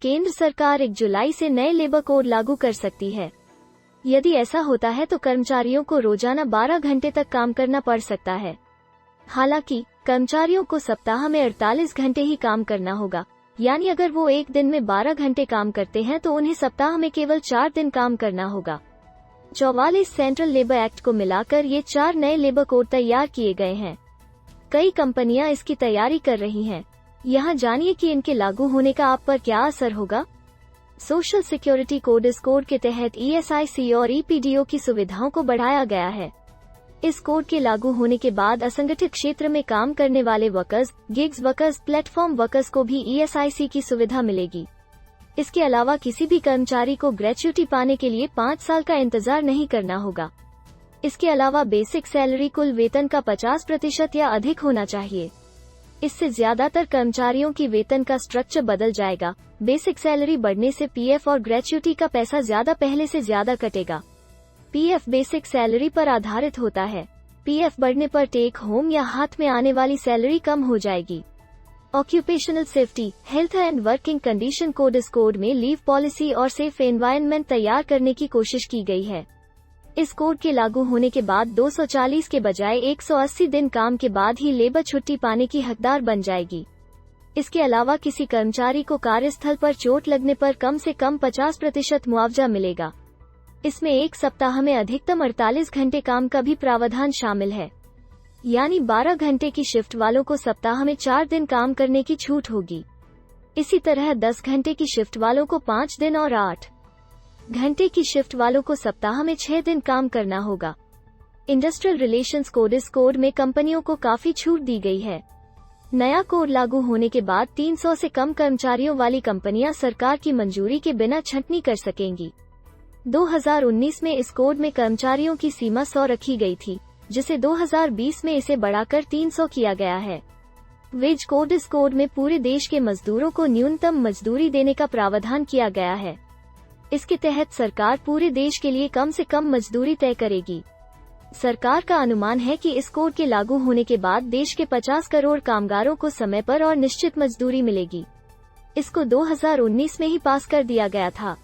केंद्र सरकार 1 जुलाई से नए लेबर कोड लागू कर सकती है। यदि ऐसा होता है तो कर्मचारियों को रोजाना 12 घंटे तक काम करना पड़ सकता है। हालांकि कर्मचारियों को सप्ताह में 48 घंटे ही काम करना होगा, यानी अगर वो एक दिन में 12 घंटे काम करते हैं तो उन्हें सप्ताह में केवल 4 दिन काम करना होगा। 44 सेंट्रल लेबर एक्ट को मिलाकर ये 4 नए लेबर कोड तैयार किए गए हैं। कई कंपनियां इसकी तैयारी कर रही हैं। यहाँ जानिए कि इनके लागू होने का आप पर क्या असर होगा। सोशल सिक्योरिटी कोड, इस कोड के तहत ESIC और EPDO की सुविधाओं को बढ़ाया गया है। इस कोड के लागू होने के बाद असंगठित क्षेत्र में काम करने वाले workers, gigs workers, platform workers को भी ESIC की सुविधा मिलेगी। इसके अलावा किसी भी कर्मचारी को ग्रेच्युटी पाने के लिए 5 साल का इंतजार नहीं करना होगा। इसके अलावा बेसिक सैलरी कुल वेतन का 50% या अधिक होना चाहिए। इससे ज्यादातर कर्मचारियों की वेतन का स्ट्रक्चर बदल जाएगा। बेसिक सैलरी बढ़ने से PF और ग्रेच्युटी का पैसा पहले से ज्यादा कटेगा। PF बेसिक सैलरी पर आधारित होता है। PF बढ़ने पर टेक होम या हाथ में आने वाली सैलरी कम हो जाएगी। Occupational safety, health and working condition code, इस कोड में लीव पॉलिसी और सेफ एनवायरनमेंट तैयार करने की कोशिश की गई है। इस कोड के लागू होने के बाद 240 के बजाय 180 दिन काम के बाद ही लेबर छुट्टी पाने की हकदार बन जाएगी। इसके अलावा किसी कर्मचारी को कार्यस्थल पर चोट लगने पर कम से कम 50% मुआवजा मिलेगा। इसमें एक सप्ताह में अधिकतम 48 घंटे काम का भी प्रावधान शामिल है, यानी 12 घंटे की शिफ्ट वालों को सप्ताह में 4 दिन काम करने की छूट होगी। इसी तरह 10 घंटे की शिफ्ट वालों को 5 दिन और 8 घंटे की शिफ्ट वालों को सप्ताह में 6 दिन काम करना होगा। इंडस्ट्रियल रिलेशंस कोड, इस कोड में कंपनियों को काफी छूट दी गई है। नया कोड लागू होने के बाद 300 से कम कर्मचारियों वाली कंपनियां सरकार की मंजूरी के बिना छंटनी कर सकेंगी। 2019 में इस कोड में कर्मचारियों की सीमा 100 रखी गई थी, जिसे 2020 में इसे बढ़ाकर 300 किया गया है। वेज कोड, इस कोड में पूरे देश के मजदूरों को न्यूनतम मजदूरी देने का प्रावधान किया गया है। इसके तहत सरकार पूरे देश के लिए कम से कम मजदूरी तय करेगी। सरकार का अनुमान है कि इस कोड के लागू होने के बाद देश के 50 करोड़ कामगारों को समय पर और निश्चित मजदूरी मिलेगी। इसको 2019 में ही पास कर दिया गया था।